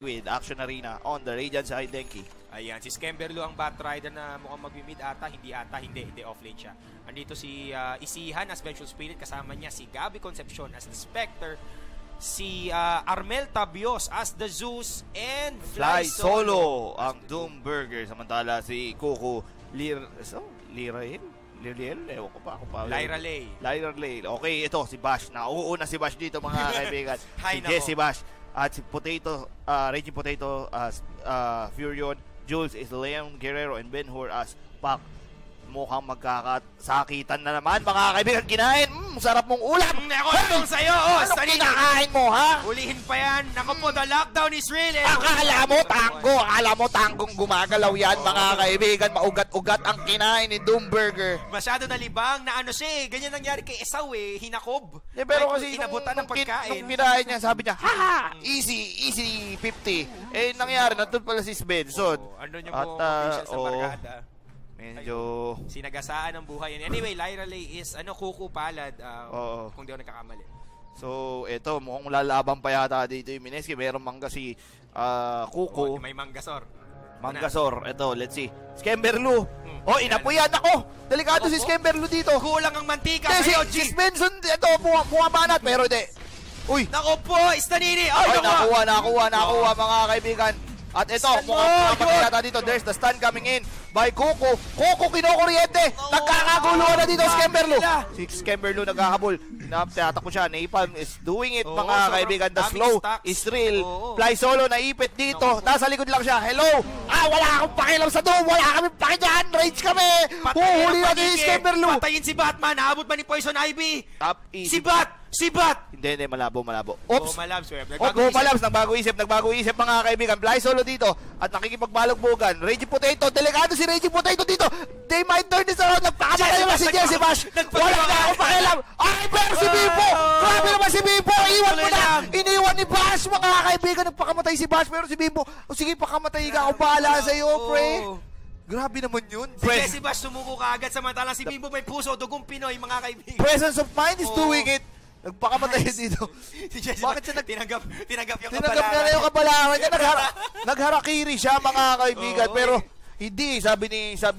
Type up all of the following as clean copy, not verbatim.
with Action Arena on the Radiant side, Denki. Ayan, si Skemberlu ang Batrider na mukhang mag-mid ata, hindi offlane siya. Andito si Isihan as Vengeful Spirit, kasama niya si Gabby Concepcion as the Spectre, si Armel Tabios as the Zeus, and Fly Solo ang Doomburger. Samantala si Kuku Lirael? Ewan ko pa. Lyra Lay. Okay, ito si Bash. Nauuna si Bash dito mga kaibigan. Si Jesse Bash. At si Potato, Raging Potato as Furion, Jules is Leon Guerrero, and Ben-Hur as Pac. Mukhang magkakasakitan na naman mga kaibigan. Kinain, sarap mong ulam. Ako itong sa'yo, ano kinakain mo, ha? Ulihin pa yan. Naku po, the lockdown is real. Akala mo tanggong gumagalaw yan mga kaibigan. Maugat-ugat ang kinain ni Doomburger. Masyado nalibang na ano siya, ganyan nangyari kay Esau hinakob. Pero kasi inabutan ng pagkain. Nung pinain niya, sabi niya, haha, easy 50. Nangyari, nandun pala si Svensson. Ano niyo po official sa barkada? Medyo sinagasaan ang buhay. Anyway, Lyra Lay is Kuku Palad, kung di ako nagkakamali. So, ito, mukhang lalabang pa yata dito yung Mineski. Meron mangga si Kuku. May Manggasor. Ito, let's see. Skemberlu. Inapuyan ako. Delikado si Skemberlu dito. Kulang ang mantika. Si Svensson, ito, bumabanat. Pero hindi. Uy. Nako po, Istanini. Nakuha mga kaibigan. At ito, mukhang yata dito. There's the stun coming in by Kuku. Kuku kinokuryente. Nagkakaguluhan na dito Skemberlu. Si Skemberlu naghahabol. Tinatakbo siya. Napalm is doing it mga kaibigan. The slow is real. Fly Solo naipit dito. Nasa likod lang siya. Hello. Wala akong pakialam sa doom. Wala kami pakidyan. Rage kami. Huhuli natin si Skemberlu. Patayin si Batman. Naabot ba ni Poison Ivy? Si Bat! Hindi, malabo. Oops! Malabs, nagbago isip mga kaibigan. Fly Solo dito at nakikipagbalugbogan. Raging Potato, delikado si Raging Potato dito. They might turn this around. Nagpakamatay naman si Jesse Bash. Wala na akong pakialam. Pero si Bimbo! Grabe naman si Bimbo! Iwan mo na! Iniwan ni Bash mga kaibigan. Nagpakamatay si Bash pero si Bimbo, sige, pakamatay ka. Ako bahala sa'yo, pre. Grabe naman yun. Si Jesse Bash sumuko kaagad, samantalang si Bimbo may puso, dugong Pinoy mga kaibigan. Presence of mind is doing it. Nagpakamatay dito. Bakit siya tinanggap yung tinanggap niya na yung kabalaran niya. Nagharakiri siya mga kaibigan. Pero hindi, sabi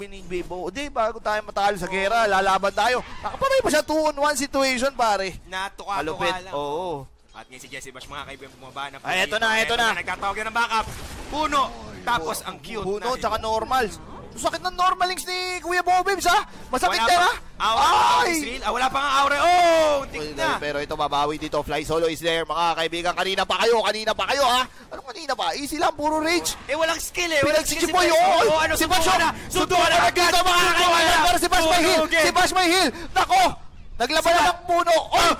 ni Bimbo, hindi, bago tayo matalo sa gera, lalaban tayo. Nakapatay pa siya 2-on-1 situation, pare. Natuka-tuka lang. Oo. At ngayon si Jesse Bash mga kaibigan bumaba na. Ay, ito na. Nagtatawag yan ng backup. Puno. Tapos ang cute. Puno, tsaka normals. Sakit ng normalings ni Kuya Bobims, ha? Masakit na, ha? Ay! Wala pa nga aura. Tik na. Pero ito, babawi dito. Fly Solo is there, mga kaibigan. Kanina pa kayo, ha? Ano kanina pa? Easy lang, puro rage. Walang skill, Pinagsiksipoy, si Bash, sundukan na agad. Dito, mga kaibigan. Pero si Bash may heal. Nako! Naglaban na ng puno.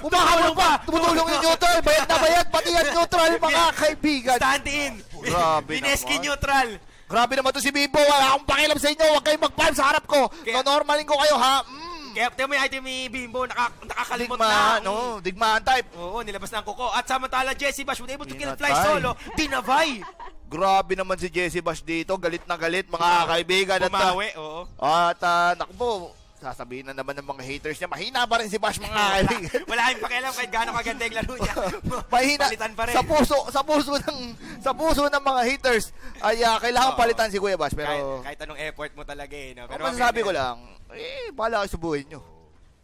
Umahabol pa. Tumutulong yung neutral. Bayad, pati yan neutral, mga kaibigan. Stand in. Grabe Pineski neutral. Grabe naman to si Bimbo. Wala akong pakialam sa inyo. Huwag kayong mag-farm sa harap ko. Normalin ko kayo, ha? Kaya tingnan mo yung item ni Bimbo. Nakakalimot na. Digmaan type. Oo, nilabas na ang kuko. At samantala, Jesse Bash was able to kill Fly Solo. Dinavay. Grabe naman si Jesse Bash dito. Galit na galit, mga kaibigan. Bumawi, oo. At naku po, sasabihin na naman ng mga haters niya, mahina pa rin si Bash, mga kaibigan. Wala kayong pakialam kahit gaano kaganda yung laro niya. Mahina pa rin. Sa puso ng mga haters ay kailangan palitan si Kuya Bash. Pero kahit anong effort mo talaga no? Pero masasabi ko lang, bahala kayo sa buhay nyo.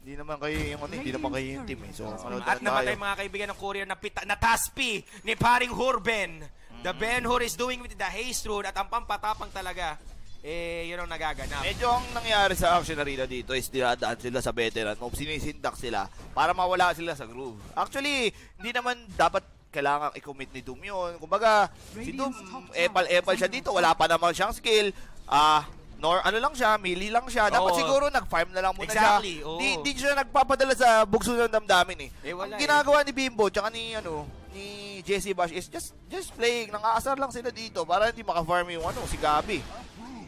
Hindi naman kayo yung team. So, at namatay mga kaibigan ng Courier na Taspi ni paring Hurben. The Ben-Hur is doing with the haste rune at ang pampatapang talaga. Yun ang nagaganap. Medyo ang nangyari sa Action Arena dito is dinadaan sila sa veteran mob. Sinisindak sila para mawala sila sa groove. Actually, hindi naman dapat kailangan i-commit ni Doom yun. Kumbaga, si Doom, epal siya dito. Wala pa naman siyang skill. Lang siya, melee lang siya. Dapat siguro nag-farm na lang muna siya. Hindi siya nagpapadala sa bugso ng damdamin ang ginagawa ni Bimbo tsaka ni Jesse Bash is just playing. Nang-aasar lang sila dito para hindi maka-farm yung si Gabi.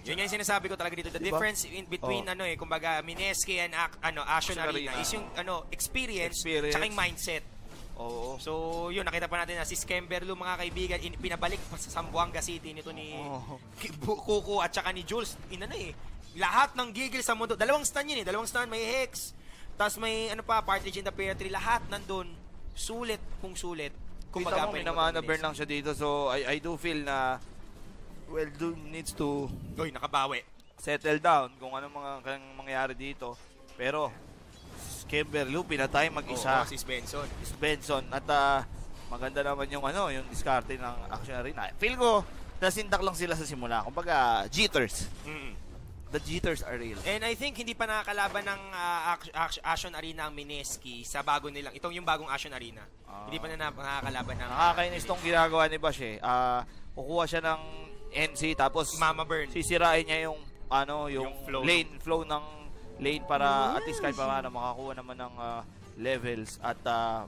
Yun yung sinasabi ko talaga dito. The difference between kumbaga Mineski and Action Arena is yung experience tsaka yung mindset. Oo. So, yun nakita pa natin na si Skemberlu mga kaibigan pinabalik pa sa Zamboanga City nito ni Kuku at tsaka ni Jules. Lahat ng gigil sa mundo. Dalawang stun yun Dalawang stun, may Hex. Tapos may partridge in the pear tree. Lahat nandun. Sulit kung sulit. Kita mo, minamana burn lang siya dito. So, I do feel na Doom needs to Uy, nakabawi. settle down kung ano mga mangyayari dito. Pero, Skemberlu, pinatay mag-isa. Si Svensson. Benson. At maganda naman yung diskarte ng Action Arena. Feel ko, nasindak lang sila sa simula. Kumbaga, jitters. The jitters are real. And I think hindi pa nakakalaban ng Action Arena ang Mineski sa bago nilang. Itong yung bagong Action Arena. Hindi pa na nakakalaban ng... Nakakainis tong ginagawa ni Bash eh. Kukuha siya ng NC tapos Mama Burn. sisirain niya yung yung flow ng lane para at least kahit paano makakuha naman ng levels at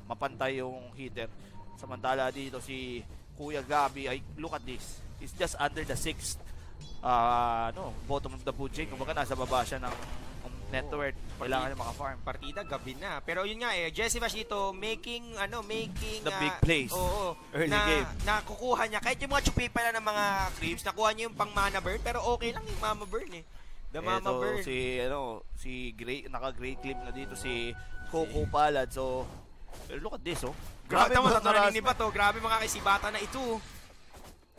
mapantay yung hitter. Samantala dito si Kuya Gabi ay look at this. He's just under the 6th bottom of the food chain. Kumbaga nasa baba siya ng net worth. Kailangan niya maka-farm. Partida gabi na. Pero yun nga Jesse Bash dito making the big plays. Early game. Nakukuha niya kahit yung mga chupi pala ng mga creeps, nakuha niya yung pang mana burn pero okay lang yung mama burn eh. The mama burn. Si Gray, naka-great clip na dito si Coco Palad. So look at this Grabe mga narinig ba to? Grabe mga kaisibata na ito.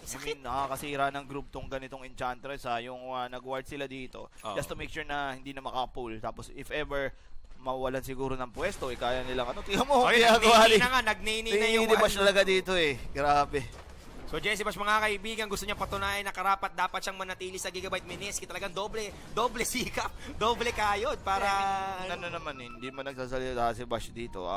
Sakit. Nakakasira ng group tong ganitong Enchantress yung nag-ward sila dito just to make sure na hindi na makapull. Tapos if ever mawalan siguro ng pwesto, kaya nilang tingnan mo. Nagnini na yung Bash talaga dito Grabe. So Jesse Bash mga kaibigan, gusto niya patunayan na karapat dapat siyang manatili sa Gigabyte Mineski. Talagang doble sikap, doble kayod para... naman hindi man nagsasalita si Bash dito.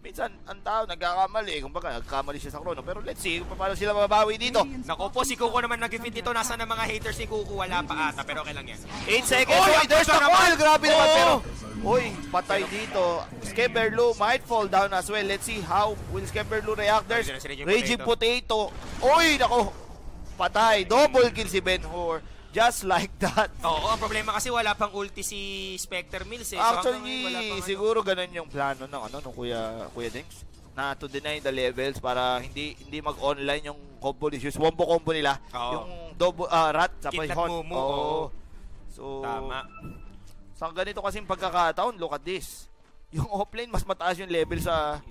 Minsan, ang tao nagkakamali. Kumbaga, nagkamali siya sa Chrono. Pero let's see kung paano sila mababawi dito. Naku po, si Kuko naman nag-fit dito. Nasaan ang mga haters ni Kuko? Wala pa ata. Pero okay lang yan. 8 seconds. There's the call. Grabe naman. Pero, patay dito. Skemberlu might fall down as well. Let's see how will Skemberlu react. There's Raging Potato. Nako. Patay. Double kill si Ben-Hur. Just like that. Oo, ang problema kasi wala pang ulti si Spectre Mills Actually, siguro ganun yung plano ng Kuya Dings na to deny the levels para hindi mag-online yung combo issues. Wombo combo nila. Yung double rat sa Python. So, tama. Sa ganito kasing pagkakataon, look at this. Yung offlane mas mataas yung level sa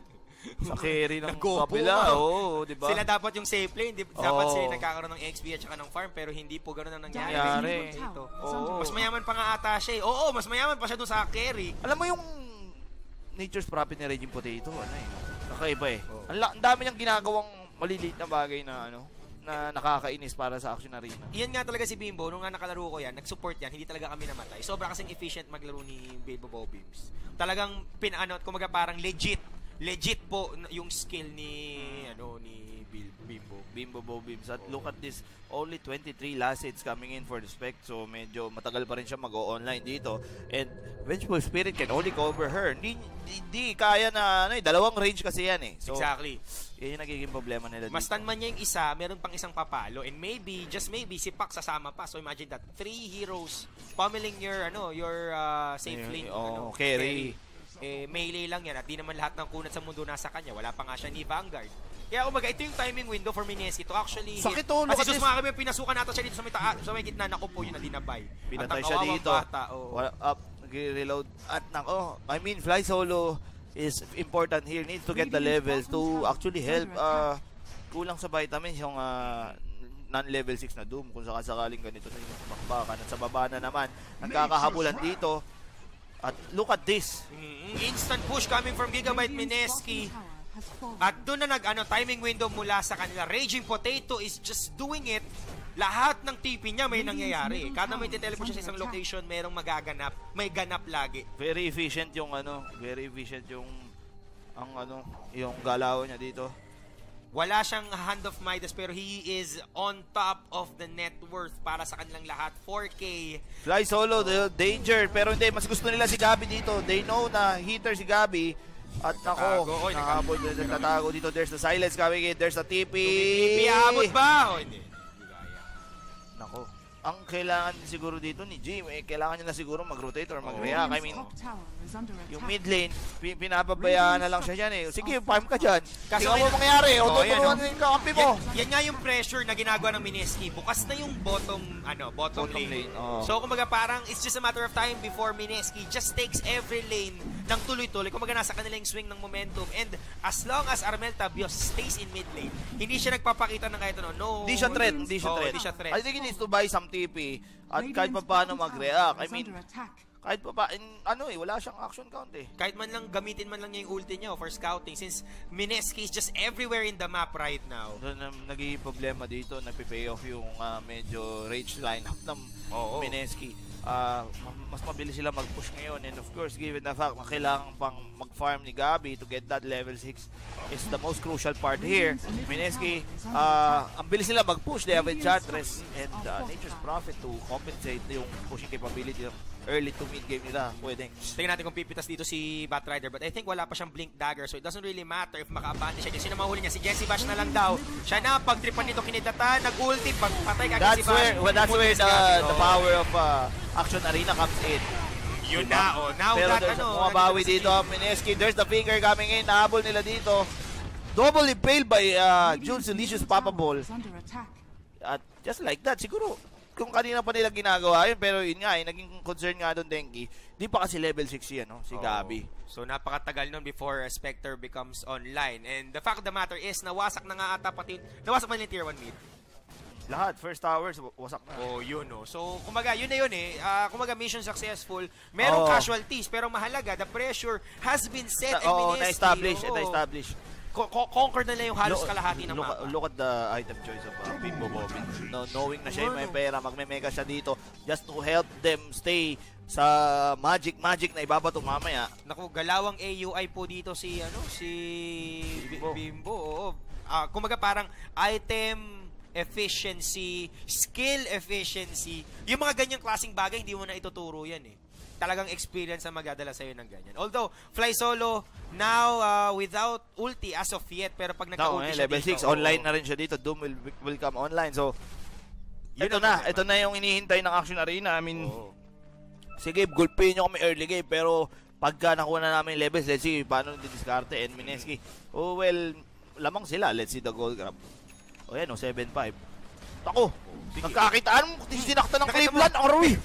carry ng kapila. Diba? Sila dapat yung safe lane, dapat sila nagkakaroon ng XP at saka ng farm, pero hindi po ganoon ang nangyari. Mas mayaman pa nga ata siya mas mayaman pa siya doon sa carry. Alam mo yung nature's profit ni Raging Potato, kakaiba Ang dami niyang ginagawang maliliit na bagay na na nakakainis para sa Action Arena. Iyan nga talaga si Bimbo, nung nga nakalaro ko yan, nag-support yan, hindi talaga kami namatay. Sobra kasing efficient maglaro ni Bilbo Bobims. Talagang kumaga parang legit po yung skill ni Bimbo Bobims. At look at this, only 23 last hits coming in for the spec. So medyo matagal pa rin siya mag-o-online dito. And Vengeful Spirit can only cover her. Hindi kaya na dalawang range kasi yan So, exactly. Yan yung nagiging problema nila dito. Mastan man niya yung isa, meron pang isang papalo, and maybe, just maybe, si Pak sasama pa. So imagine that, 3 heroes pummeling your safe lane carry. Melee lang yan at di naman lahat ng kunat sa mundo nasa kanya. Wala pa nga siya ni Vanguard. Kaya ito yung timing window for Mineski to actually sakit kasi mga kami pinasukan natin siya dito sa may gitna. Naku po yun, nadinabay. Pinatay siya dito. Nag-reload. At Fly Solo is important here. Needs to get the levels to actually help. Kulang sa vitamins yung non-level 6 na Doom. Kung sakaling ganito sa inyong bakbakan. At sa baba na naman, nagkakahabulan dito. At look at this. Instant push coming from Gigabyte Mineski. At doon na timing window mula sa kanila. Raging Potato is just doing it. Lahat ng TP niya may nangyayari. Kada may teleport siya sa isang location, merong magaganap. May ganap lagi. Very efficient yung yung galaw niya dito. Wala siyang hand of Midas pero he is on top of the net worth para sa kanilang lahat. 4K. Fly Solo, the danger. Pero hindi, mas gusto nila si Gabi dito. They know na hitter si Gabi. At nagtatago dito. There's the silence coming in. There's the TP. TP, abot ba? Hindi. Nako. ang kailangan siguro dito ni Jim, kailangan niya na siguro mag-rotate or mag-react. I mean, yung mid lane, pinapabayaan na lang siya dyan eh. Sige, farm ka dyan. Tingnan mo mangyari. O, tuturuan yung kakampi mo. Yan nga yung pressure na ginagawa ng Mineski. Bukas na yung bottom lane. So, kumbaga parang it's just a matter of time before Mineski just takes every lane ng tuloy-tuloy. Kumbaga nasa kanila yung swing ng momentum. And as long as Armel Tabios stays in mid lane, hindi siya nagpapakita ng kahit ano. No. Hindi siya threat. Hindi siya threat. I think he needs to buy some TP at kahit pa paano mag-react. I mean, kahit pa wala siyang action count eh. Kahit man lang, gamitin man lang niya yung ulti niya for scouting since Mineski is just everywhere in the map right now. Doon nagiging problema dito, nagpe-pay off yung medyo rage lineup ng Mineski. Mas mabilis sila mag-push ngayon and of course given the fact na kailangan pang mag-farm ni Gabi to get that level 6 is the most crucial part here. Mineski, ang bilis sila mag-push, they have Enchantress and Nature's Prophet to compensate yung pushing capability ng early to mid game nila. Pwedeng. Tingnan natin kung pipitas dito si Batrider but I think wala pa siyang Blink Dagger so it doesn't really matter if maka-abante siya. Sino mahuli niya? Si Jesse Bash na lang daw. Siya na, pag-tripan nito kinidatan, nag-ulti, pagpatay kagad si Bash. That's where the power of Action Arena comes in. Yun na, now pero that bumabawi dito ang Mineski. There's the finger coming in. Nahabol nila dito. Double impaled by Jules Delicious Papa Ball. At just like that, siguro kung kanina pa nila ginagawa yun, pero yun nga, naging concern nga doon, Denki. Di pa kasi level 6 yan, si Gabi. So napakatagal nun before Spectre becomes online. And the fact of the matter is, nawasak na nga ata pati, nawasak pa nila tier 1 mid. Lahat, first towers, wasak na. Yun So, kumaga, yun na yun eh. Kumaga, mission successful. Merong casualties, pero mahalaga, the pressure has been set and na-establish. Conquered na lang yung halos kalahati ng mapa. Look at the item choice of Bimbo Bobby. Knowing na siya may pera, magme-mega siya dito just to help them stay sa magic na ibabato mamaya. Naku, galawang AUI po dito si Bimbo. Kumaga parang item efficiency, skill efficiency, yung mga ganyang klaseng bagay, hindi mo na ituturo yan eh. Talagang experience ang magdadala sa'yo ng ganyan. Although, Fly Solo, now, without ulti as of yet, pero pag nagka-ulti siya level dito, 6, online na rin siya dito. Doom will come online. So, ito na yung inihintay ng Action Arena. I mean, sige, gulpihin nyo kami early game, pero pagka nakuha na namin levels, let's see, paano didiskarte and Mineski. Lamang sila. Let's see the gold grab. Yan, 7-5. Ako, nagkakitaan mo, sinakta ng Cleveland, ang Rui.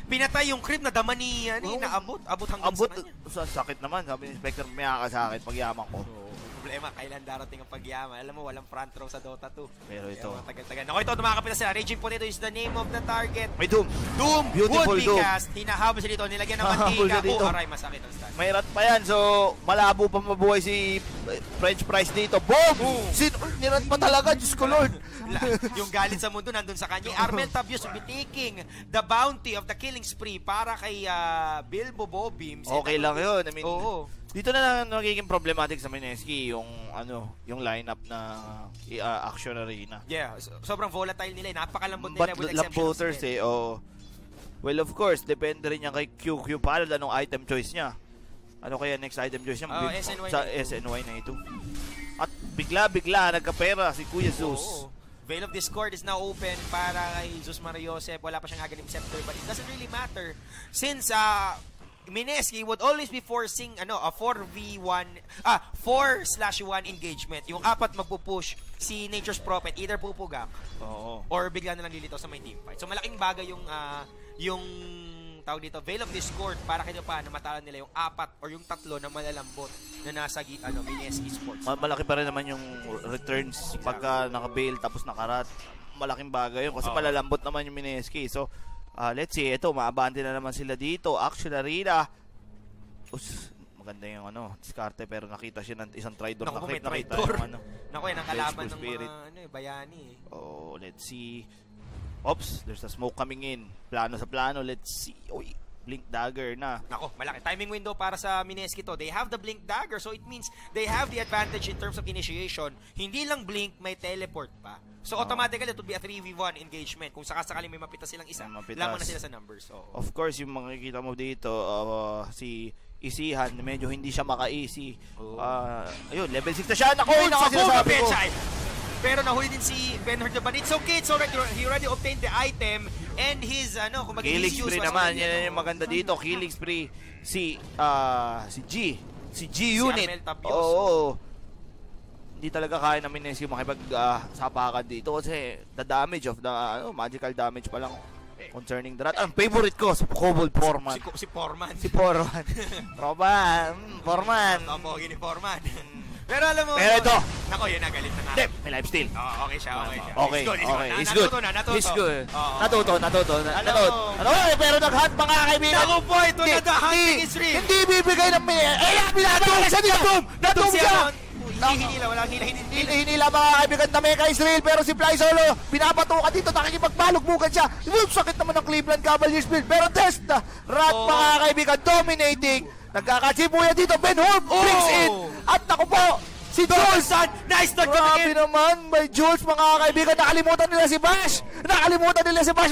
Pinatay yung creep na dama ni, naabot hanggang sa kanya. Sakit naman, sabi ni Spectre, may akasakit pag yaman ko. Problema, kailan darating ang pagyaman? Alam mo, walang front row sa Dota 2. Pero ito. Tagal-tagal. Naku, ito, tumakapit na sila. Raging Potato is the name of the target. May Doom. Beautiful would be cast. Hinahabol siya dito. Nilagyan ng mantika. Aray, masakit ang stand. May rat pa yan. So, malabo pa mabuhay si French Price dito. Boom! Nirat pa talaga. Diyos ko, Lord. Yung galit sa mundo nandun sa kanya. Armel Tabios will be taking the bounty of the killing spree para kay Bilbo Bobims. Okay lang yun. I mean, dito na nagiging problematic sa Mineski yung lineup na Action Arena. Yeah, sobrang volatile nila. Napakalambot nila with lamboters Well, of course, depende rin yan kay QQ para anong item choice niya. Ano kaya next item choice niya? Sa SNY na ito. At bigla nagkapera si Kuya Zeus. Veil of Discord is now open para kay Zeus Mario Joseph. Wala pa siyang Aghanim Scepter but it doesn't really matter since Mineski would always be forcing a 4v1 4/1 engagement. Yung apat magpupush si Nature's Prophet, either pupugak or bigla na lang lilitaw sa may teamfight. So malaking bagay yung tawag dito, Veil of Discord para kayo pa na matalan nila yung apat or yung tatlo na malalambot na nasa Mineski Sports. Malaki pa rin naman yung returns pagka naka-bail tapos nakarat. Malaking bagay yun kasi malalambot naman yung Mineski. So let's see, ito, maabante na naman sila dito. Action Arena. Maganda yung diskarte pero nakita siya ng isang Tridor. Nakita yung Naku, yan ang kalaban ng mga bayani. Let's see. Oops, there's a smoke coming in. Plano sa plano, let's see. Blink Dagger na. Nako, malaki timing window para sa Mineski to. They have the Blink Dagger, so it means they have the advantage in terms of initiation. Hindi lang Blink, may teleport pa. So automatically, it would be a 3v1 engagement. Kung sakasakali may mapitas silang isa, lamang na sila sa numbers. Of course, yung makikita mo dito, si Isihan, medyo hindi siya maka-easy. Ayun, level 6 na siya. Naku, nakasinasabi ko. Pero nahuli din si Ben Hur, but it's okay. It's alright. He already obtained the item and his, kung Killing spree naman. Yan yung maganda dito. Killing spree. Si G. Si G unit. Armel Tapios. Oo. Hindi talaga kaya namin Mineski makipag-sapakan dito kasi the damage of the magical damage pa lang concerning the rat. Ang favorite ko, si Kobold Foreman. Si Foreman. Si Foreman. Foreman. Tapogi ni Foreman. Pero alam mo, pero ito. Nako, yun, nagalit na nga. May lifesteal. Okay siya. Okay. It's good. Natuto. It's good. Oo. Natuto. Pero nag-hunt mga kaibigan. Naku po, ito na the hunting is real. Hindi bibigay ng binabala siya dito. Natum siya. Hinila, walang hila. Hinila mga kaibigan na Mecha Israel, pero si Fly Solo, pinapatukan dito, nakikipagbalugbugan siya. Sakit naman ng Cleveland Cavaliers build, pero test na. Rat mga kaibigan, dominating. Nagkakatsibuya dito, Ben Hur brings in. At naku po, si Jules. Nice touch. Grabe naman, may Jules mga kaibigan. Nakalimutan nila si Bash,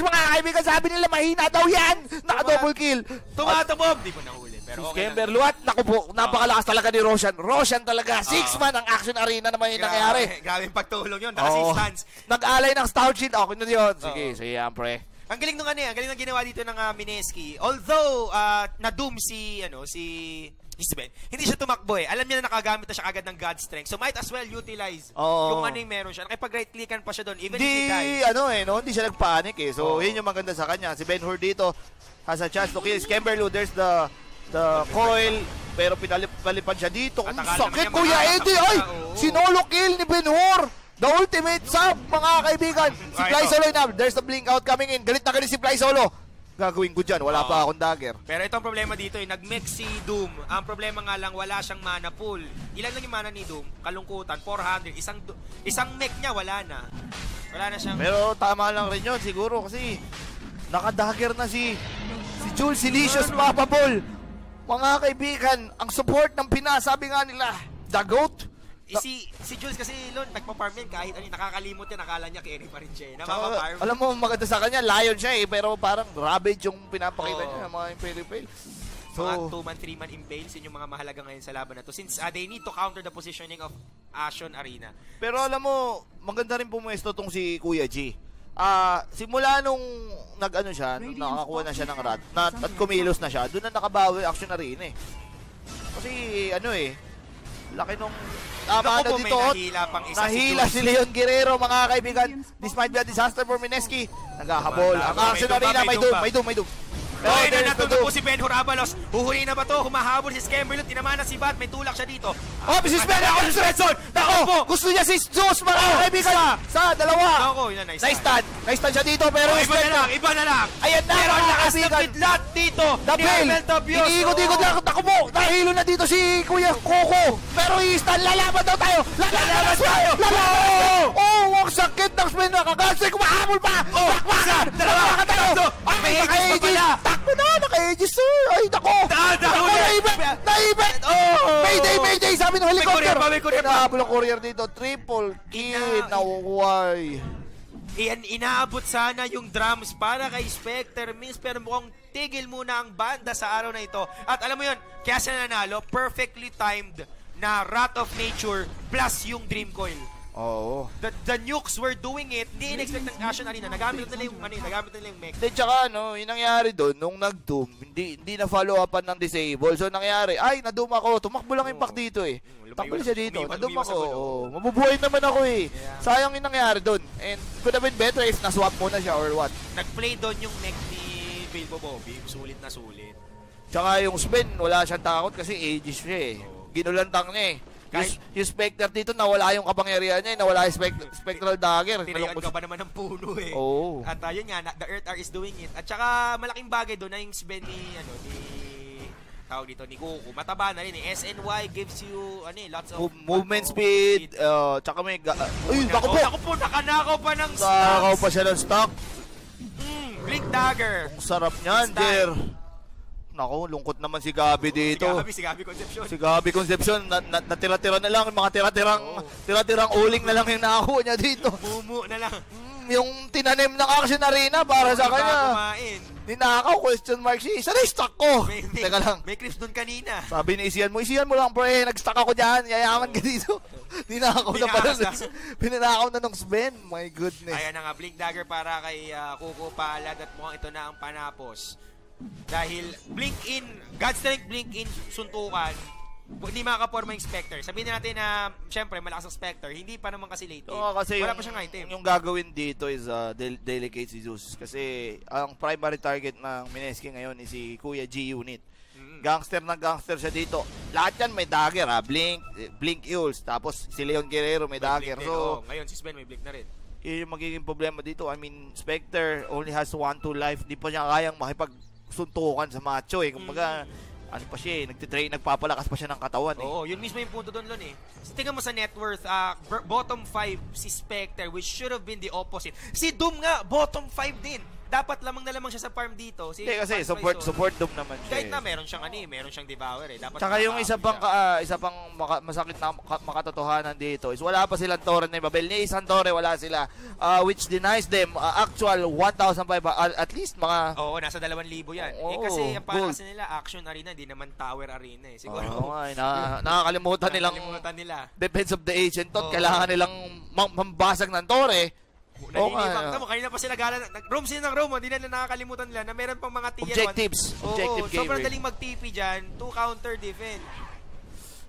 mga kaibigan. Sabi nila mahina daw yan. Naka-double kill. Tumatubog. Di mo nahuli. Pero okay Skember Luat, naku po, napakalakas talaga ni Roshan. Roshan talaga, 6-man ang action arena naman yung nangyari. Grabe yung pagtulong yun, naka-assistance. Nag-alay ng Stout Shield, okay na yun. Sige, pre. Ang galing nung ang galing ng ginawa dito ng Mineski. Although, na-doom si Sven, hindi siya tumakbo eh. Alam niya na nakagamit na siya agad ng God Strength. So might as well utilize yung yung meron siya. Nakipag-right-clickan pa siya doon, even if he dies. Hindi siya nagpanik eh. So, yun yung maganda sa kanya. Si Ben Hur dito has a chance to kill Skemberlu. There's the coil, pero pinalipad siya dito. Ang sakit, Kuya Eddie! Ay! Sinolo kill ni Ben Hur! The ultimate sub, mga kaibigan! Si Fly Solo na. There's the blink out coming in. Galit na galit si Fly Solo. Gagawin ko dyan. Wala pa akong dagger. Pero itong problema dito, nag-mix si Doom. Ang problema nga lang, wala siyang mana pool. Ilan lang yung mana ni Doom? Kalungkutan, 400. Isang mech niya, wala na. Wala na siyang... Pero tama lang rin yun, siguro. Kasi naka-dagger na si Jules Silicious Papabol. Mga kaibigan, ang support ng Pinas, sabi nga nila, the GOAT. Si Jules kasi nagpa-farm yan kahit nakakalimot yan, nakala niya carry pa rin siya. Alam mo, maganda sa kanya, lion siya pero parang ravage yung pinapakita niya, mga impale-impale. So, mga 2-man, 3-man impales, yun yung mga mahalaga ngayon sa laban na to. Since they need to counter the positioning of Ashen Arena. Pero alam mo, maganda rin pumuesto tong si Kuya G. Simula nung nakakuha na siya ng rat at kumilos na siya, doon na nakabawi Action Arena eh. Kasi laki nung tama na dito. Nahila si Leon Guerrero, mga kaibigan. This might be a disaster for Mineski. Naghahabol ang Action Arena. May doom. Okay, natutulog po si Ben Hur Avalos. Huhuli na ba to? Humahabol si Skemberlu. Tinamaan na si Bat. May tulak siya dito. Si Ben ako sa red zone. Gusto niya si Zeus, mga kaibigan. Sa dalawa. Nice stand siya dito, pero iba na lang. Ayan na, pero mga lakas kaibigan. na kidlat dito. Armel Tapios. Iniikot-ikot lang. Ako po, nahilo na dito si Kuya Coco. Pero i-stand, lalaban daw tayo. Lalaban tayo. Ang sakit ng Sven. Nakagansay, kumahabol pa. Bakbakan. Dalawa ka tayo. Takbo na, naka-aegis, sir. Ay, nako. Naibet. Mayday, sabi ng helicopter. May courier pa. Nahabol ang courier dito. Triple kill. Nawaway. Inaabot sana yung drums para kay Spectre Mins, pero mukhang tigil muna ang banda sa araw na ito. At alam mo yun, kaya siya nanalo, perfectly timed na Wrath of Nature plus yung Dream Coil. Oo. The nukes were doing it. Hindi in-expect ng Ashen Arena. Nagamit nila yung mech. Then tsaka yung nangyari doon, nung nag-doom, hindi na follow upan ng disable. So nangyari, na-doom ako. Tumakbo lang impact dito eh. Takbo siya dito. Na-doom ako. Mabubuhay naman ako eh. Sayang yung nangyari doon. And could have been better if na-swap muna siya or what. Nag-play doon yung mech ni Bilbo Bobby. Sulit na sulit. Tsaka yung Sven, wala siyang takot kasi aegis siya eh. Ginulantang niya eh. Yung Spectre dito, nawala yung kapangyarihan niya, nawala yung Spectral Dagger. Tinayan ka ba naman ng puno eh. Oo. At yun nga, the Earth R is doing it. At saka malaking bagay doon na yung Sven ni Goku. Mataba na rin eh. SNY gives you lots of movement speed, tsaka may Naku po, nakanakaw pa ng stock. Nakakaw pa siya ng stock. Blink Dagger. Ang sarap niyan, Jer. Naku, lungkot naman si Gabi dito. Si Gabi Concepcion. Si Gabi Concepcion, natira-tira na lang, mga tira-tirang uling na lang yung nakakuha niya dito. Mumu na lang. Yung tinanim ng Action Arena para sa kanya. Kumain. Ninakaw, question mark siya. Isa na yung stock ko. Teka lang. May creeps dun kanina. Sabi ni isihan mo lang pre, nag-stock ako dyan, yayaman ka dito. Ninakaw na pala. Pininakaw na nung Sven. My goodness. Ayan na nga, Blink Dagger para kay Kuko Palad at mukhang ito na ang panapos. Dahil blink in, God Strength blink in, suntukan. Hindi makaporma yung Spectre. Sabihin natin na, syempre, malakas ang Spectre. Hindi pa naman kasi late game. Kasi wala pa siyang item. Yung gagawin dito is delicate si Zeus. Kasi ang primary target ng Mineski ngayon is si Kuya G-Unit. Gangster na gangster siya dito. Lahat yan may dagger Blink Eul's. Tapos si Leon Guerrero may dagger. So, ngayon si Sven may blink na rin. Yun yung magiging problema dito. I mean, Spectre only has 1-2 life. Di pa niya kayang makipagsuntukan sa macho eh. Kumbaga, ano pa siya eh, nagpapalakas pa siya ng katawan eh. Oo, yun mismo yung punto doon, Lon eh. Tingnan mo sa net worth, bottom 5 si Spectre, which should have been the opposite. Si Doom nga, bottom 5 din. Dapat lamang na lamang siya sa farm dito. Hindi kasi support Doom naman siya. Kahit na meron siyang meron siyang Devour eh. Dapat tsaka yung isa pang masakit na makatotohanan dito is wala pa silang Torre na Babel. Ni isang Torre wala sila, which denies them actual 1,500 at least mga... Oo, nasa 2,000 yan. Kasi ang palakas nila, Action Arena, di naman Tower Arena eh. Siguro. Nakakalimutan nila. Defense of the Ancient Tot, kailangan nilang mambasag ng Torre. Naninipak mo, kanina pa sila nag-roam sila ng roam, hindi na nakakalimutan nila na meron pang mga tier 1. Objective game. Sobrang daling mag-TP dyan, to counter defense.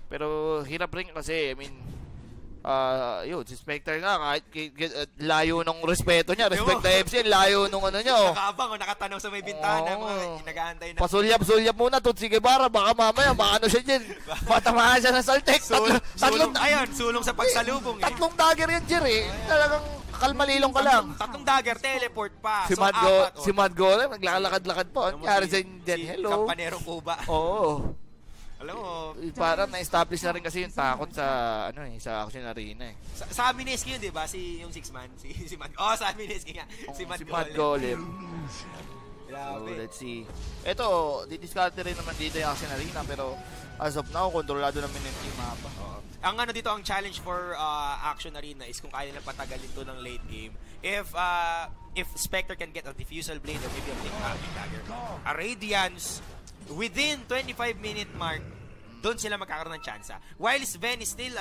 Pero hirap rin kasi, I mean, yun, si Spectre nga, kahit layo ng respeto niya, respect na FC, layo nung ano niya. Nakabang, nakatanaw sa may bintana, mga nag-aantay na. Pasulyap muna, Tutsi Guevara, baka mamaya, baka ano siya dyan, patamaan siya ng Saltek. Sulong sa pagsalubong eh. Tatlong dagger yan, Jer eh. Talagang kalmalilong ka lang. Tatlong dagger, teleport pa. Si Mad Golem, naglalakad-lakad po. Nangyari sa Indian, hello. Kampanero Cuba. Oo. Alam mo, parang na-establish na rin kasi yung takot sa sa Action Arena eh. Sa Mineski yun, 'di ba? Yung 6-man, si Mad. Sa Mineski nga. Si Mad Golem. Grabe. So, let's see. Ito, didiscarte rin naman dito yung Action Arena pero as of now, kontrolado namin yung mapa. Ang dito, ang challenge for Action Arena is kung kaya nilang patagalin to ng late game. If Spectre can get a Diffusal Blade or maybe a Blink Dagger, a Radiance within 25-minute mark, doon sila magkakaroon ng tsansa. While Sven is still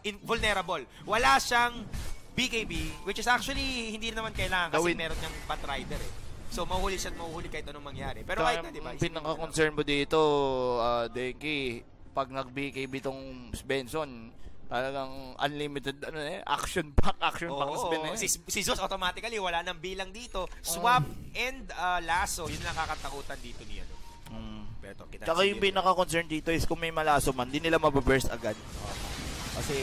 invulnerable. Wala siyang BKB, which is actually hindi naman kailangan kasi meron niyang Batrider eh. So mahuhuli siya at mahuhuli kahit anong mangyari. Pero kahit na, diba? Pinaka-concern mo dito, Denki, pag nag-BKB tong Svensson, talagang unlimited action pack Sven eh. Si Zeus automatically wala nang bilang dito. Swap and lasso, yun lang kakatakutan dito niya. Tsaka yung pinaka-concern dito is kung may malaso man, di nila mababurst agad. Kasi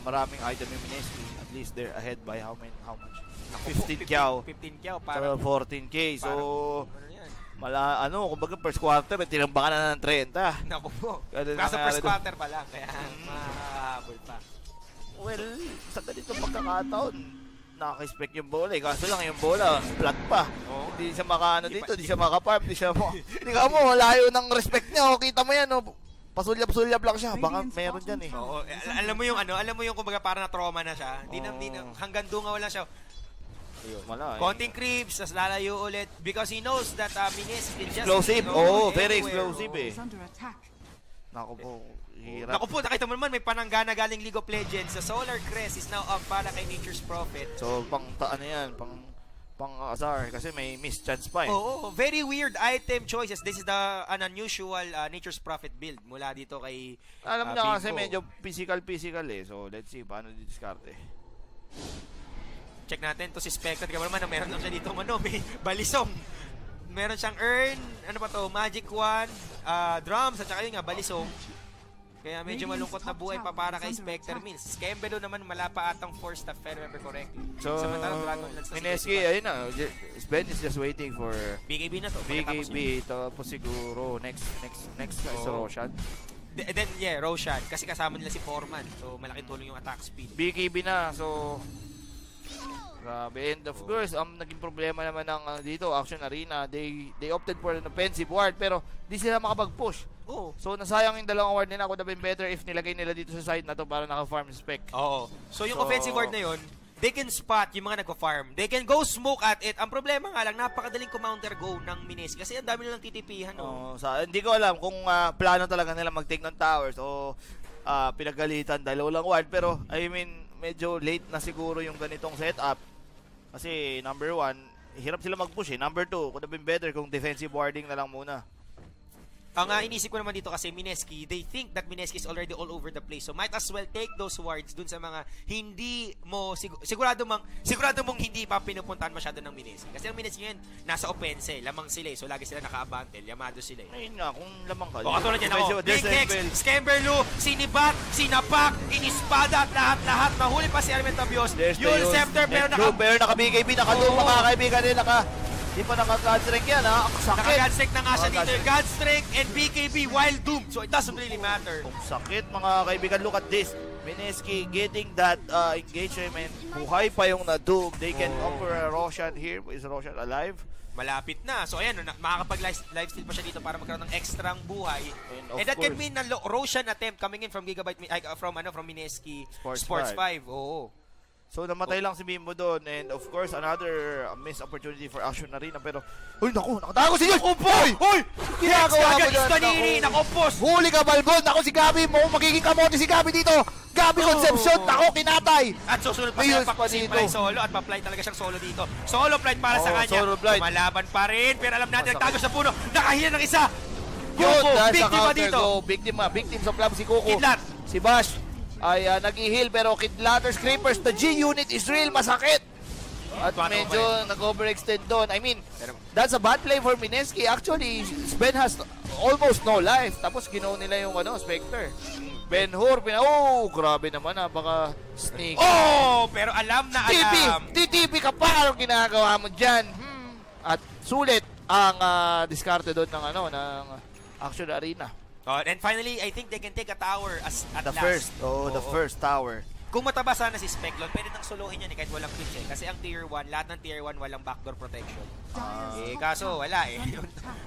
maraming item yung Mineski. At least they're ahead by how much? 15 kyaw. 15 kyaw para 14k. So, kumbaga first quarter, tinambakan na ng 30. Naku po. Nasa first quarter pa lang, kaya makahabol pa. Well, sa ganito pagkakataon, nakaka-expect yung bola eh. Kaso lang yung bola, flat pa. Hindi siya dito, hindi siya makaparm, hindi ka mo, layo ng respect niya. Kita mo yan, pasulyap-sulyap lang siya. Baka meron dyan eh. Oo, alam mo yung kumbaga parang na-trauma na siya. Hindi na, hanggang dungaw lang siya. Konting creeps, tas lalayo ulit because he knows that Mineski just explosive. Very explosive eh. Naku po. Hirap. Naku po, nakita mo naman may pananggana galing League of Legends. The Solar Crest is now up para kay Nature's Prophet. So, pang asar kasi may miss chance pa eh. Very weird item choices. This is an unusual Nature's Prophet build mula dito kay alam niya kasi medyo physical eh. So, let's see paano didiskarte. Check natin to si Spectre. Kaya naman meron lang siya dito may balisong. Meron siyang earn, magic wand, drums at saka yun nga balisong. Kaya medyo malungkot na buhay pa para kay Spectre Mills. Skembelo naman malapa atang force staff, if I remember correctly. So, Mineski, ayun na. Sven is just waiting for BKB na to. BKB. Tapos siguro next is Roshan. Then, Roshan. Kasi kasama nila si Foreman. So, malaking tulong yung attack speed. BKB na. So, grabe. And of course, naging problema naman ng dito, Action Arena. They opted for an offensive ward pero di sila makapag-push. So, nasayang yung dalawang ward nila. Could have been better if nilagay nila dito sa side na to para naka-farm spec. So, yung offensive ward na yun, they can spot yung mga nagpa-farm. They can go smoke at it. Ang problema nga lang, napakadaling counter go ng Mineski kasi ang dami nilang titipihan. No? Hindi ko alam kung plano talaga nila mag-take ng towers o pinagalitan dahil walang ward. Pero, I mean, medyo late na siguro yung ganitong setup. Kasi, number 1, hirap sila mag-push eh. Number 2, could have been better kung defensive warding na lang muna. Ang inisip ko naman dito kasi Mineski, they think that Mineski is already all over the place. So might as well take those wards dun sa mga hindi mo sigurado mong hindi pa pinupuntahan masyado ng Mineski. Kasi ang Mineski ngayon nasa offense, lamang sila eh. So lagi sila naka-abante, yamado sila eh. Ayun nga, kung lamang ka. O katulad yan ako, Big Hex, Skemberlu, sinibat, sinapak, inispada at lahat. Nahuli pa si Armentabios. Yul Scepter pero naka-BKB, naka-doom mga kaibigan nila, Di pa naka-Godstrike yan, ha? Ang sakit. Naka-Godstrike na nga siya dito. Godstrike and BKB while doomed. So, it doesn't really matter. Ang sakit, mga kaibigan. Look at this. Mineski getting that engagement. Buhay pa yung na-doom. They can offer a Roshan here. Is Roshan alive? Malapit na. So, ayan, makakapag-lifesteal pa siya dito para magkaroon ng extrang buhay. And that can mean na Roshan attempt coming in from Gigabyte, from Mineski Sports 5. Oo. So, namatay lang si Bimbo doon. And, of course, another missed opportunity for Action Arena. Pero, uy, naku, nakatago si Yul! Uy! Ginagawa mo dyan! Nakopos! Huli ka, Balbon! Naku, si Gabi! Magiging kamote si Gabi dito! Gabi Concepcion! Naku, kinatay! At susunod pa siya si Fly solo at pa-fly talaga siyang solo dito. Solo flight para sa kanya. Kumalaban pa rin. Pero alam natin, nagtago sa puno. Nakahila ng isa! Kuko! Biktima dito! Victim sa club si Kuko. Kidlat! Si Bash ay nag-i-heal pero Kidlatters Creepers, the G-Unit is real, masakit. At medyo nag-overextend doon. I mean, that's a bad play for Mineski. Actually, Sven has almost no life. Tapos ginaw nila yung Spectre. Ben-Hur, grabe naman, baka sneak. Pero alam na alam. TTP ka pa, anong ginagawa mo dyan? At sulit ang diskarte doon ng Action Arena. And finally, I think they can take a tower at last. The first tower. Kung mataba sana si Speclon, pwede nang solohin yan kahit walang pitch Kasi ang tier 1, lahat ng tier 1 walang backdoor protection. Kaso wala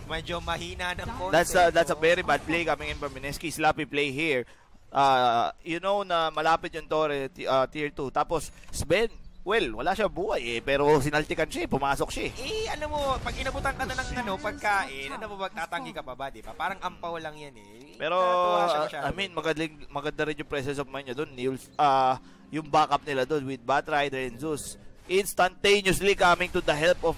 Medyo mahina ng concept. That's a very bad play coming in from Mineski. Sloppy play here. You know na malapit yung Torre tier 2. Tapos Sven, wala siya buhay pero sinaltikan siya, pumasok siya. Alam mo, pag inabutan ka na ng pagkain, magtatanggi ka pa ba, di ba? Parang ampaw lang yan Pero, I mean, maganda rin yung presence of mind niya doon. Yung backup nila doon with Batrider and Zeus. Instantaneously coming to the help of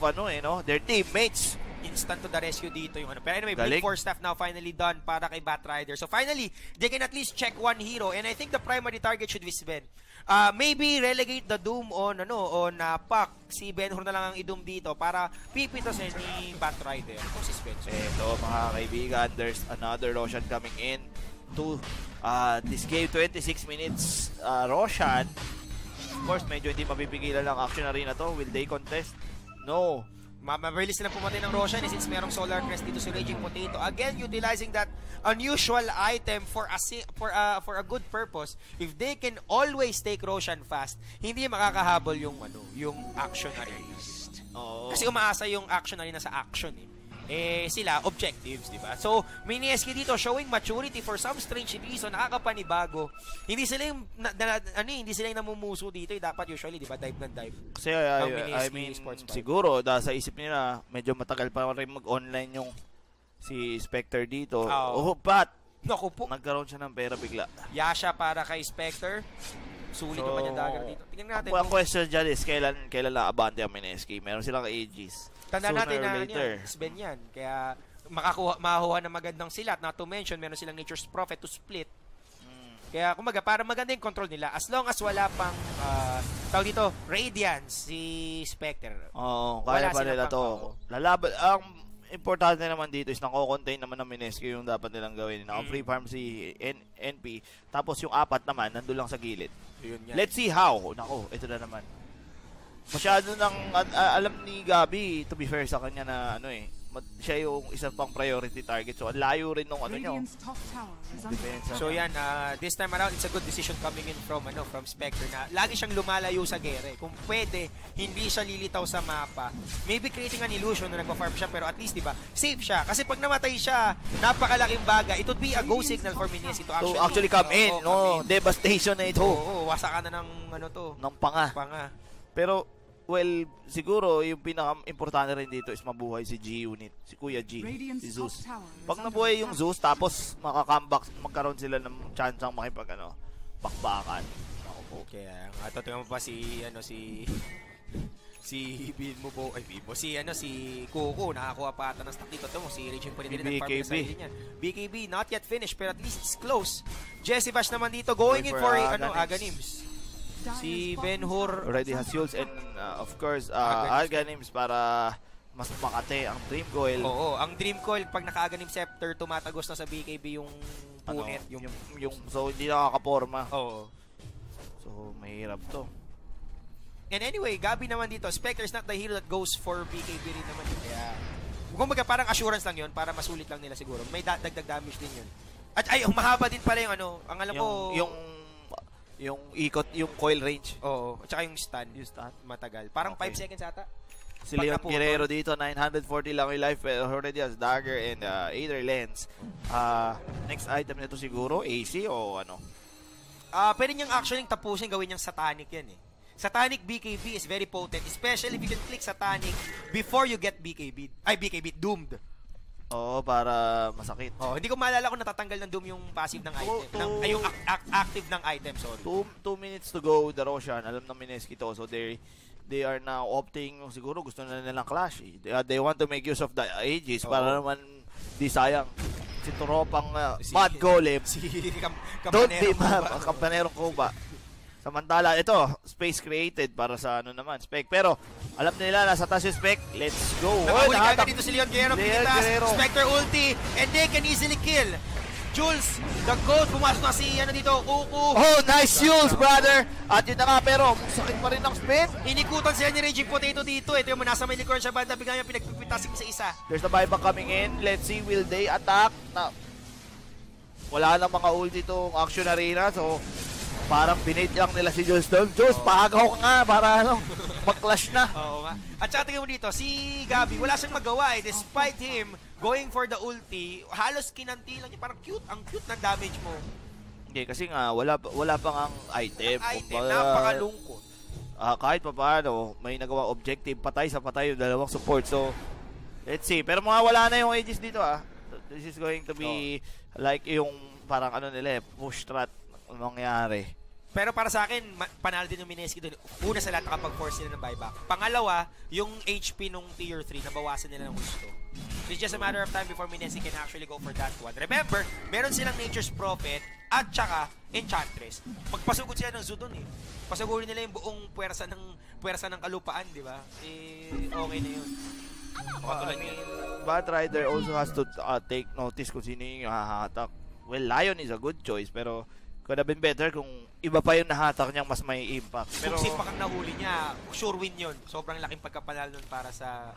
their teammates. Instant to the rescue dito yung Pero anyway, Blink Force staff now finally done para kay Batrider. So finally, they can at least check one hero and I think the primary target should be Sven. Maybe relegate the Doom on Pac. Si Ben-Hur na lang ang i-Doom dito para pipitasin ni Batrider kung si Sven. Ito mga kaibigan, there's another Roshan coming in to this game, 26 minutes Roshan. Of course, medyo hindi mapipigilan ng Action Arena to. Will they contest? No. Mabilis na pumatay ng Roshan since merong Solar Crest dito si Raging Potato. Again, utilizing that unusual item for a good purpose. If they can always take Roshan fast, hindi makakahabol yung Action Arena. Kasi umaasa yung Action Arena sa action sila objectives, di ba? So, Mineski dito showing maturity for some strange reason, nakakapanibago. Hindi sila yung namumuso dito, dapat usually, di ba, dive ng dive. Kasi I mean, siguro sa isip nila medyo matagal pa rin mag-online yung si Spectre dito. But naku po, nagkaroon siya ng pera bigla. Yasha para kay Spectre. Sulit naman yung dagger dito. Tingnan natin. Ang question dyan is kailan na-abante ang Mineski. Meron silang Aegis. Tandaan natin na Sven yan. Kaya makakuha ng magandang silat. Not to mention, meron silang Nature's Prophet to split. Kaya kumaga, para maganda yung control nila. As long as wala pang, tawag dito, Radiance, si Spectre. Kaya pa nila to. Lalaban, ang importante naman dito is nako-contain naman ng Mineski yung dapat nilang gawin. Naka-free farm si NP. Tapos yung apat naman, nandun lang sa gilid. Let's see how. Nako, ito na naman. Masyado nang alam ni Gabi, to be fair sa kanya na siya yung isa pang priority target. So, ang layo rin nung ano nyo. Depensa. So yan, this time around, it's a good decision coming in from Spectre na lagi siyang lumalayo sa gere. Kung pwede, hindi siya lilitaw sa mapa. Maybe creating an illusion na nagpa-farm siya, pero at least, di ba, safe siya. Kasi pag namatay siya, napakalaking bagay. It would be a go signal for Mineski to actually come in. No, devastation na ito. Oo, wasakan na ng ano to. Ng panga. Pero, well, siguro yung pinaka-importante rin dito is mabuhay si G-Unit, si Kuya G, si Zeus. Pag nabuhay yung Zeus, tapos maka-comeback, magkaroon sila ng chance ang makipag, bakbakan. Kaya, tingnan mo pa si Bibo, si Kuko, nakakuha pa ata ng stock dito. Ito mo, si Regine pa rin BKB. BKB, not yet finished, pero at least it's close. Jesse Bash naman dito, going in for Aganims. Si Ben-Hur already has Yules and of course Aganims para mas makate ang Dream Coil. Oo, ang Dream Coil pag naka-Aganim Scepter tumatagos na sa BKB yung punit, yung so hindi nakakaporma. Oo. So mahirap to. And anyway, Gabi naman dito, Spectre is not the hero that goes for BKB rin naman. Kaya kumbaga parang assurance lang 'yon para masulit lang nila siguro. May dagdag damage din 'yon. At mahaba din pala yung ang alam ko yung ikot, yung coil range. Oo. At saka yung stun. Matagal. Parang 5 seconds ata. Si Leon Guerrero dito, 940 lang yung life. Pero already has Dagger and Aether Lens. Next item nito siguro, AC o ano? Pwede niyang actually tapusin, gawin niyang Satanic yan eh. Satanic BKB is very potent. Especially if you can click Satanic before you get BKB. BKB, Doomed. Oo, para masakit. Hindi ko maalala kung natatanggal ng Doom yung passive ng item. Yung active ng item, sorry. 2 minutes to go, the Roshan. Alam ng Mineski to. So they are now opting, siguro gusto na nilang clash. They want to make use of the Aegis para naman di sayang. Si Turopang Mad Golem. Don't be mad. Kampanerong Kuba. Samantala, ito, space created para sa Spec. Pero, alam nila, nasa taas yung Spec. Let's go. Nakahuli ka dito si Leon Guerrero. Spectre ulti, and they can easily kill. Jules, the goat, pumasok na si dito, Kuku. Oh, nice Jules, brother. At yun na nga, pero sakit pa rin ng spin. Inikutan sila ni Raging Potato dito. Ito yung nasa may likuran siya banda, bigla niya pinagpipitasing sa isa. There's the buyback coming in. Let's see, will they attack? Wala nang mga ulti itong Action Arena, so parang binate lang nila si Jules doon. Jules, paagaw ka nga para mag-clash na. Oo nga. At saka tingnan mo dito, si Gabi, wala siyang magawa eh. Despite him going for the ulti, halos kinanti lang niya. Parang cute, ang cute ng damage mo. Hindi, kasi nga, wala pang ang item. Napakalungkot. Kahit pa paano, may nagawa objective, patay sa patay yung dalawang support. So, let's see. Pero wala na yung Aegis dito This is going to be like yung parang nila push strat mangyari. Pero para sa akin, panalo din yung Mineski doon. Una sa lahat, nakapag-force nila ng buyback. Pangalawa, yung HP nung tier 3, nabawasan nila ng gusto. So it's just a matter of time before Mineski can actually go for that one. Remember, meron silang Nature's Prophet at saka Enchantress. Magpasugod sila ng Zudon eh. Pasugurin nila yung buong puwersa ng kalupaan, di ba? Okay na yun. Bad Rider also has to take notice kung sino yung hahatak. Well, Lion is a good choice, pero could have been better kung iba pa yung nahatak niyang mas may impact. Pero kung sipa kang nahuli niya, sure win yun. Sobrang laking pagkapanalo nun para sa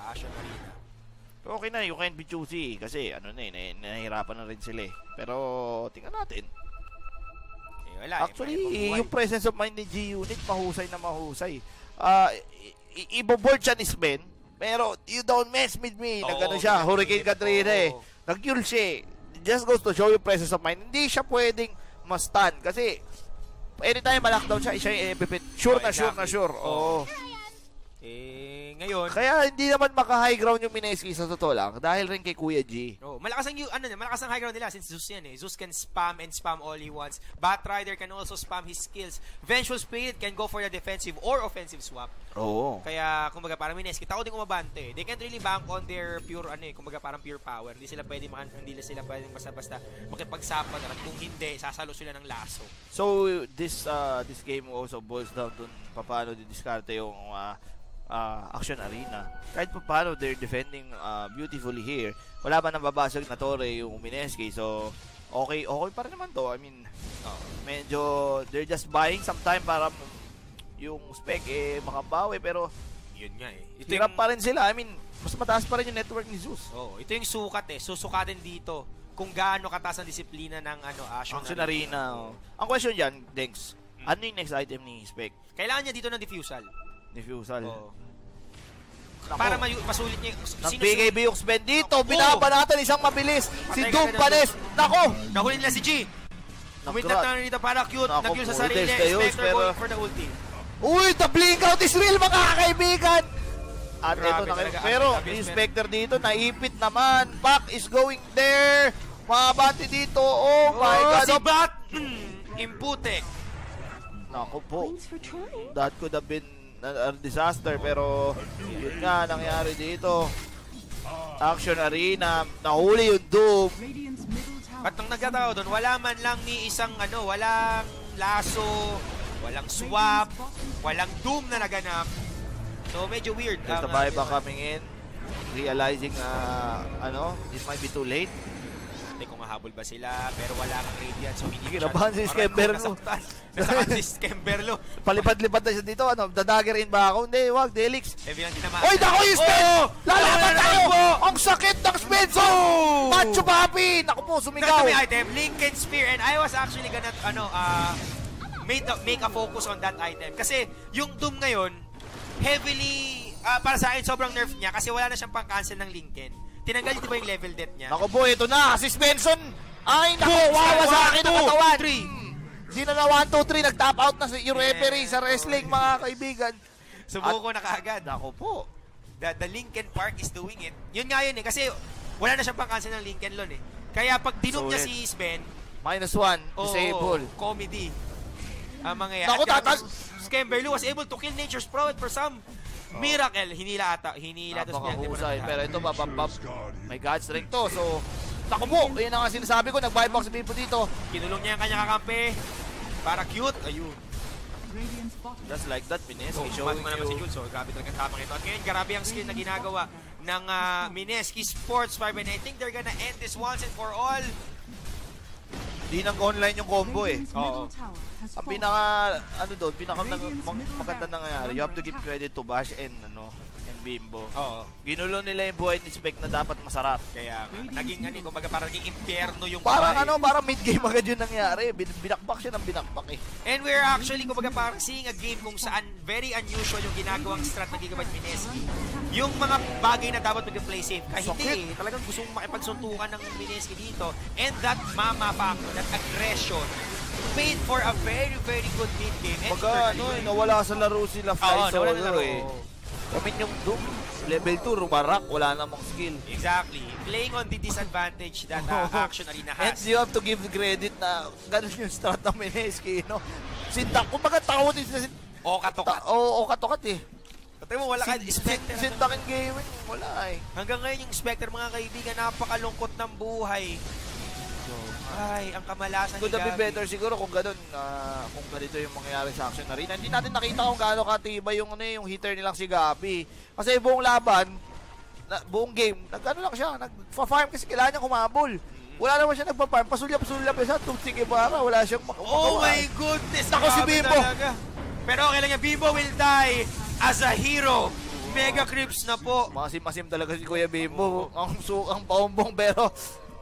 Ashen Arena. Pero okay na, you can't be choosy kasi nahihirapan na rin sila eh. Pero tingnan natin. Actually, yung presence of mind ni G-Unit, mahusay na mahusay. Iboboard siya ni Sven, pero you don't mess with me. Nagano siya, Hurricane Katrina eh. Nag-yul siya eh. Just goes to show yung presence of mind. Hindi siya pwedeng ma-stun kasi anytime ma-lockdown siya yung MVP. Sure na sure. Oo. Ngayon, kaya hindi naman maka-high ground yung Mineski sa totoo lang dahil rin kay Kuya G. Malakas ang high ground nila since Zeus yan eh. Zeus can spam all he wants. Batrider can also spam his skills. Vengeful Spirit can go for the defensive or offensive swap. Oo. Kaya kumbaga parang Mineski, tao din kumabante. They can't really bank on their pure kumbaga parang pure power. Hindi sila pwedeng basta-basta makipagsapa na. Kung hindi, sasalo sila ng laso. So this game also boils down to paano didiskarte yung Action Arena. Kahit pa paano they're defending beautifully here. Wala pa nababasag na tore yung Mineski. So, okay pa rin naman to. I mean, medyo they're just buying some time para yung Spec makabawi. Pero Yun nga eh. Hirap pa rin sila. I mean, mas mataas pa rin yung network ni Zeus. Ito yung sukat eh. Susukatin dito kung gaano kataas ang disiplina ng Action Arena. Ang question dyan, Denks, ano yung next item ni Spec? Kailangan niya dito ng diffusal. Oo. Para masulit niya. Nag-BKB yung spend dito. Binabanatan isang mabilis. Si Doom Panes. Nako! Nahuli nila si G. Umintat na dito para cute. Nag-use sa sarili. Spectre going for the ulti. Uy! The blink out is real mga kaibigan! At ito na kayo. talaga. Pero Grabe, yung Spectre dito, naipit naman. Pac is going there. Mabati dito. Oh my God. Si Bat! Imputek. Naku po. That could have been a disaster. Pero yun nga nangyari dito. Action Arena. Nahuli yung Doom. At nang nagkatao doon, wala man lang ni isang walang laso, walang swap, walang Doom na naganap. So medyo weird. There's the buyback coming in. Realizing this might be too late. Hindi kung hahabol ba sila, pero wala kang radiant. So hindi Kinabahan si Skemberlo. Nasaktan si Skemberlo. Palipad-lipad na siya dito. Dadagger in ba ako? Hindi, wag. Delix. Evident tinamaan. Oy, dako yung spin! Lalaban tayo! Ang sakit ng spin! Macho Papi! Naku po, sumigaw. Ito may item, Lincoln Spear. And I was actually gonna, make a focus on that item. Kasi yung Doom ngayon, heavily, para sa akin, sobrang nerf niya kasi wala na siyang pang-cancel ng Lincoln. Tinanggal dito ba yung level death niya? Naku po, ito na. Si Svensson. Ay, naku, wawa sa akin ang katawan. 3. Di na 1, 2, 3. Nag-top out na yung referee sa wrestling, mga kaibigan. Subuko na kaagad. Naku po. The Lincoln Park is doing it. Yun nga yun eh. Kasi wala na siyang pang-cancel ng Lincoln Lon eh. Kaya pag dinom niya si Sven, -1, disable. Comedy. Ang mga Naku, Skemberlu was able to kill Nature's Prophet for some miracle. Hinila to Napakahusay. Pero ito, may God strength to. So, naku po. Yun ang sinasabi ko. Nag-buyback si Bipo dito. Kinulong niya ang kanyang kakampi. Para cute. Ayun. Just like that, Mineski Showing showing naman si you. Jules. So, grabe talaga tamang ito. At ngayon, grabe ang skill na ginagawa ng Mineski Sports 5. And I think they're gonna end this once and for all. Di nang online yung combo eh. Oo. Ang pinaka maganda nangyayari, you have to give credit to Bash and Bimbo. Oo. Ginulo nila yung buhay ni Spec na dapat masarap. Kaya naging kumbaga parang naging impyerno yung Parang buhay. parang mid-game agad yun nangyari. Binakbak siya ng binakbak eh. And we're actually kumbaga parang seeing a game kung saan very unusual yung ginagawang strat ng Gigabyte Mineski. Yung mga bagay na dapat mag-play safe. Kahit hindi talagang gusto mong makipagsuntukan ng Mineski dito. And that mama factor, that aggression, paid for a very, very good mid-game. Pagka nawala sa laro sila Fly Solo eh. I mean yung Doom, level 2, rumarak, wala namang skill. Exactly. Playing on the disadvantage that Action Arena has. And you have to give credit na ganun yung strat ng Mineski, no? Sintak, kumbaga takot din sila. Okatokat. Oo, okatokat eh. Patay mo, wala ka Spectre. Sintakin gaming, wala eh. Hanggang ngayon yung Spectre, mga kaibigan, napakalungkot ng buhay. Ay, ang kamalasan Could have been better siguro kung ganun, kung ganito yung mangyayari sa Action Arena. Hindi natin nakita kung gaano katibay yung hitter nilang si Gabi. Kasi buong laban, buong game, lang siya, nagfa-farm kasi kailangan niya kumabol. Wala naman siya nagpa-farm, pasulyap-sulyap siya, Tutsig Ibarra, wala siyang makagawa. Oh my goodness! Ako si Bimbo! Talaga. Pero okay lang yan, Bimbo will die as a hero. Mega creeps na po. Masim-masim talaga si Kuya Bimbo. Ang paumbong pero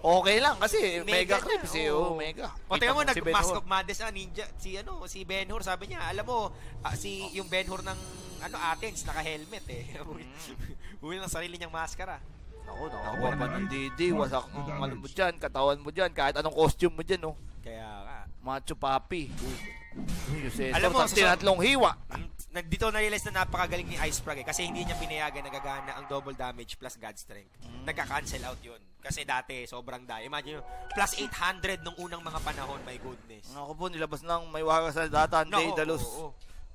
okay lang kasi mega creeps eh. Mega. O tingnan mo, nag-Mask of Madness ninja si Ben-Hur, sabi niya, alam mo, yung Ben-Hur ng Athens naka-helmet eh. Bumili ng sarili niyang maskara. Nakuha pa ng Didi, wasak ang mo dyan, katawan mo dyan, kahit anong costume mo dyan, no? Kaya nga. Macho Papi. Alam mo, tinatlong hiwa. Dito na-realize na napakagaling ni Iceprag eh, kasi hindi niya pinayagan nagagana ang double damage plus God strength. Nagka-cancel out yun. Kasi dati, sobrang die. Imagine plus 800 nung unang mga panahon, my goodness. Ako po, nilabas ng may waga sa data, Daedalus.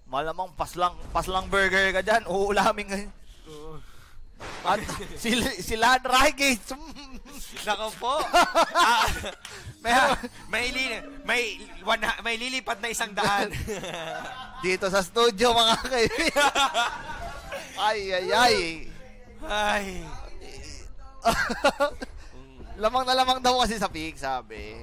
Malamang paslang burger ka dyan, uuulamin ka. At sila Drygate. Nako po. may lilipad na 100. Dito sa studio, mga kaibigan. Ay. Lamang na lamang daw kasi sa peak, sabi.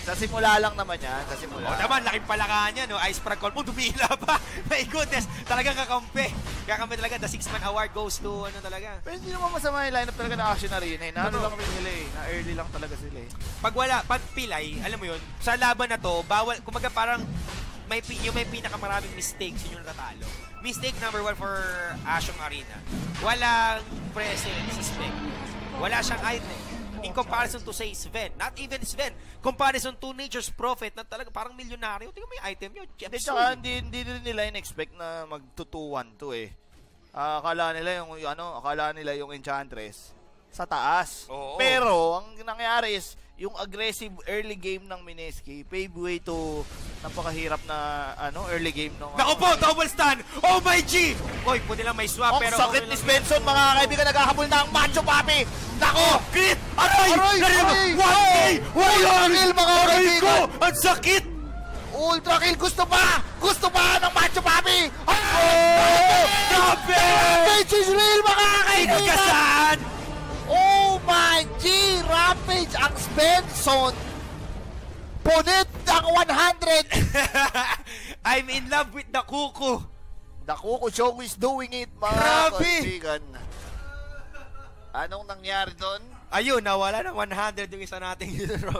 Sa simula lang naman yan. Sa simula. Naman, laking palaka niya, no? Iceprag call mo, dumila pa. My goodness, talagang kakampi. Kakampi talaga, the 6-man award goes to ano talaga. Pero hindi naman masama yung lineup talaga na Action Arena eh. Na ano lang rin nila eh. Na early lang talaga sila eh. Pag pilay, alam mo yun, sa laban na to, bawal, kumaga parang yung may pinakamaraming mistakes, yun yung natatalo. Mistake number 1 for Asyong Arena. Walang present si Spec. Wala siyang item. In comparison to say Sven, not even Sven, comparison to Nature's Prophet na talaga parang milyonaryo. Tingnan mo yung item nyo, Jeff Soul. Hindi rin nila in-expect na mag-2-1 to eh. Akala nila yung Enchantress sa taas. Oo. Pero ang nangyari is yung aggressive early game ng Mineski pave way to napakahirap na early game ng Naku po, double stun! Oh my G! Oy, pwede lang may swap ang pero... sakit ni Svensson, mga kaibigan, naghahabol na ang Macho Papi! Nako! Crit! Aray! Aray! 1K! Ultra kill, mga kaibigan! Ang sakit! Ultra kill! Gusto pa ng Macho Papi! Grabe! Rampage is real, mga kaibigan! Inagasan! Oh my G! Rampage ang Svensson! Punit ang 100! I'm in love with the Kuku! The Kuku Show is doing it, mga Grabe! kaibigan. Anong nangyari doon? Ayun, nawala ng 100 yung isa nating hero.